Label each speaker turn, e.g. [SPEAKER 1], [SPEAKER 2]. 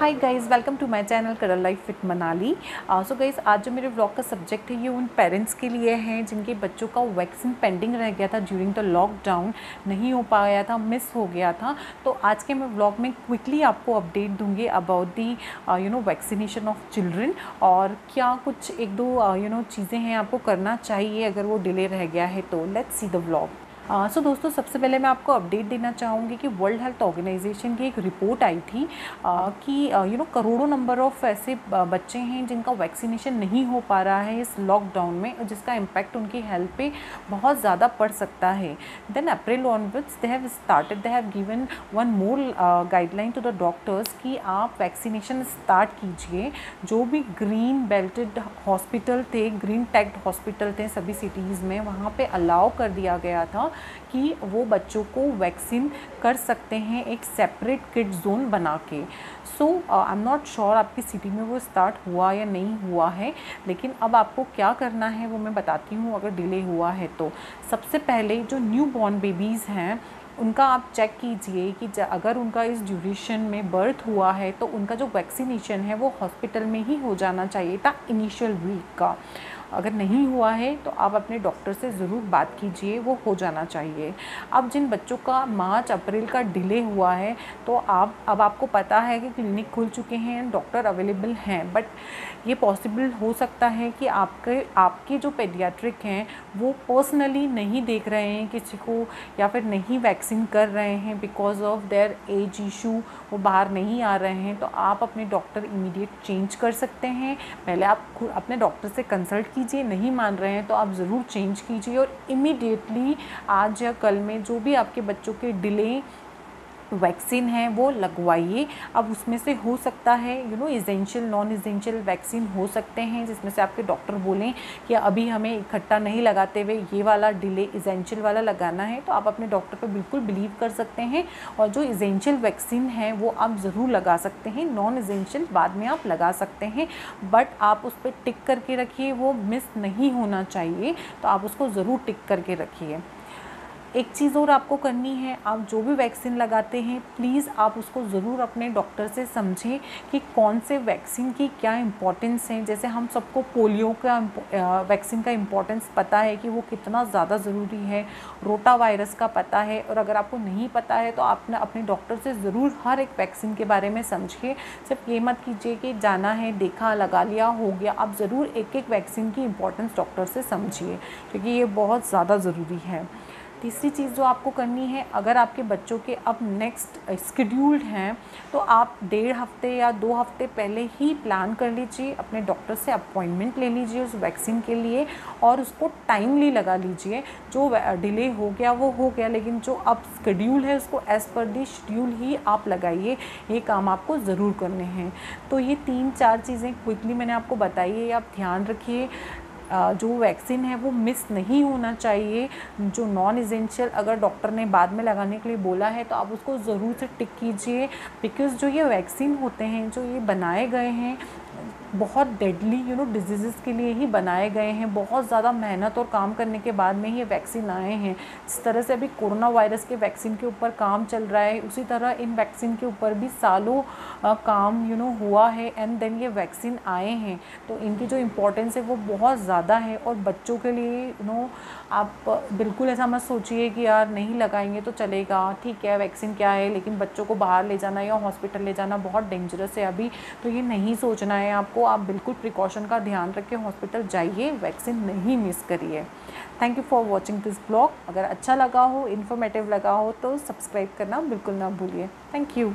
[SPEAKER 1] Hi guys, welcome to my channel curl life with Manali. So guys, आज जो मेरे vlog का सब्जेक्ट है ये उन पेरेंट्स के लिए है जिनके बच्चों का वैक्सीन पेंडिंग रह गया था ड्यूरिंग द लॉकडाउन, नहीं हो पाया था, मिस हो गया था। तो आज के मैं व्लॉग में क्विकली आपको अपडेट दूंगी about the vaccination of children, और क्या कुछ एक दो चीज़ें हैं आपको करना चाहिए अगर वो डिले रह गया है। तो लेट्स सी द व्लॉग। सो दोस्तों, सबसे पहले मैं आपको अपडेट देना चाहूँगी कि वर्ल्ड हेल्थ ऑर्गेनाइजेशन की एक रिपोर्ट आई थी कि करोड़ों नंबर ऑफ़ ऐसे बच्चे हैं जिनका वैक्सीनेशन नहीं हो पा रहा है इस लॉकडाउन में, और जिसका इम्पैक्ट उनकी हेल्थ पे बहुत ज़्यादा पड़ सकता है। Then April onwards they have given one more guideline to the doctors कि आप वैक्सीनेशन स्टार्ट कीजिए। जो भी ग्रीन बेल्टेड हॉस्पिटल थे, ग्रीन टैग्ड हॉस्पिटल थे सभी सिटीज़ में, वहाँ पे अलाउ कर दिया गया था कि वो बच्चों को वैक्सीन कर सकते हैं एक सेपरेट किड जोन बना के। सो आई एम नॉट श्योर आपकी सिटी में वो स्टार्ट हुआ या नहीं हुआ है, लेकिन अब आपको क्या करना है वो मैं बताती हूँ अगर डिले हुआ है तो। सबसे पहले जो न्यू बॉर्न बेबीज़ हैं उनका आप चेक कीजिए कि अगर उनका इस ड्यूरेशन में बर्थ हुआ है तो उनका जो वैक्सीनेशन है वो हॉस्पिटल में ही हो जाना चाहिए था इनिशियल वीक का। अगर नहीं हुआ है तो आप अपने डॉक्टर से ज़रूर बात कीजिए, वो हो जाना चाहिए। अब जिन बच्चों का मार्च अप्रैल का डिले हुआ है तो अब आपको पता है कि क्लिनिक खुल चुके हैं, डॉक्टर अवेलेबल हैं, बट ये पॉसिबल हो सकता है कि आपके जो पेडियाट्रिक हैं वो पर्सनली नहीं देख रहे हैं किसी को, या फिर नहीं वैक्सीन कर रहे हैं because of their age issue, वो बाहर नहीं आ रहे हैं। तो आप अपने डॉक्टर इमीडिएट चेंज कर सकते हैं। पहले आप खुद अपने डॉक्टर से कंसल्ट कीजिए, नहीं मान रहे हैं तो आप ज़रूर चेंज कीजिए, और इमीडिएटली आज या कल में जो भी आपके बच्चों के डिले वैक्सीन है वो लगवाइए। अब उसमें से हो सकता है इसेंशियल नॉन इसेंशियल वैक्सीन हो सकते हैं जिसमें से आपके डॉक्टर बोलें कि अभी हमें इकट्ठा नहीं लगाते हुए ये वाला डिले इसेंशियल वाला लगाना है, तो आप अपने डॉक्टर पर बिल्कुल बिलीव कर सकते हैं, और जो इसेंशियल वैक्सीन है वो आप ज़रूर लगा सकते हैं। नॉन इसेंशियल बाद में आप लगा सकते हैं, बट आप उस पर टिक करके रखिए, वो मिस नहीं होना चाहिए, तो आप उसको ज़रूर टिक करके रखिए। एक चीज़ और आपको करनी है, आप जो भी वैक्सीन लगाते हैं प्लीज़ आप उसको ज़रूर अपने डॉक्टर से समझें कि कौन से वैक्सीन की क्या इम्पोर्टेंस है। जैसे हम सबको पोलियो का वैक्सीन का इम्पोर्टेंस पता है कि वो कितना ज़्यादा ज़रूरी है, रोटा वायरस का पता है, और अगर आपको नहीं पता है तो आप अपने डॉक्टर से ज़रूर हर एक वैक्सीन के बारे में समझिए। सिर्फ ये मत कीजिए कि जाना है, देखा, लगा लिया, हो गया। आप ज़रूर एक एक वैक्सीन की इम्पोर्टेंस डॉक्टर से समझिए, क्योंकि ये बहुत ज़्यादा ज़रूरी है। तीसरी चीज़ जो आपको करनी है, अगर आपके बच्चों के अब नेक्स्ट स्केड्यूल्ड हैं तो आप 1.5 हफ्ते या 2 हफ्ते पहले ही प्लान कर लीजिए, अपने डॉक्टर से अपॉइंटमेंट ले लीजिए उस वैक्सीन के लिए, और उसको टाइमली लगा लीजिए। जो डिले हो गया वो हो गया, लेकिन जो अब स्केड्यूल है उसको एज़ पर दी शेड्यूल ही आप लगाइए। ये काम आपको ज़रूर करने हैं। तो ये 3-4 चीज़ें क्विकली मैंने आपको बताई है, आप ध्यान रखिए। जो वैक्सीन है वो मिस नहीं होना चाहिए। जो नॉन इसेंशियल अगर डॉक्टर ने बाद में लगाने के लिए बोला है तो आप उसको ज़रूर से टिक कीजिए, बिकॉज़ जो ये वैक्सीन होते हैं, जो ये बनाए गए हैं बहुत डेडली डिजीज़ के लिए ही बनाए गए हैं। बहुत ज़्यादा मेहनत और काम करने के बाद में ये वैक्सीन आए हैं। जिस तरह से अभी कोरोना वायरस के वैक्सीन के ऊपर काम चल रहा है, उसी तरह इन वैक्सीन के ऊपर भी सालों काम हुआ है, एंड देन ये वैक्सीन आए हैं। तो इनकी जो इम्पोर्टेंस है वो बहुत ज़्यादा है, और बच्चों के लिए आप बिल्कुल ऐसा मत सोचिए कि यार नहीं लगाएंगे तो चलेगा, ठीक है वैक्सीन क्या है, लेकिन बच्चों को बाहर ले जाना या हॉस्पिटल ले जाना बहुत डेंजरस है अभी, तो ये नहीं सोचना है आपको। आप बिल्कुल प्रिकॉशन का ध्यान रख के हॉस्पिटल जाइए, वैक्सीन नहीं मिस करिए। Thank you for watching this blog. अगर अच्छा लगा हो, इन्फॉर्मेटिव लगा हो तो सब्सक्राइब करना बिल्कुल ना भूलिए। Thank you.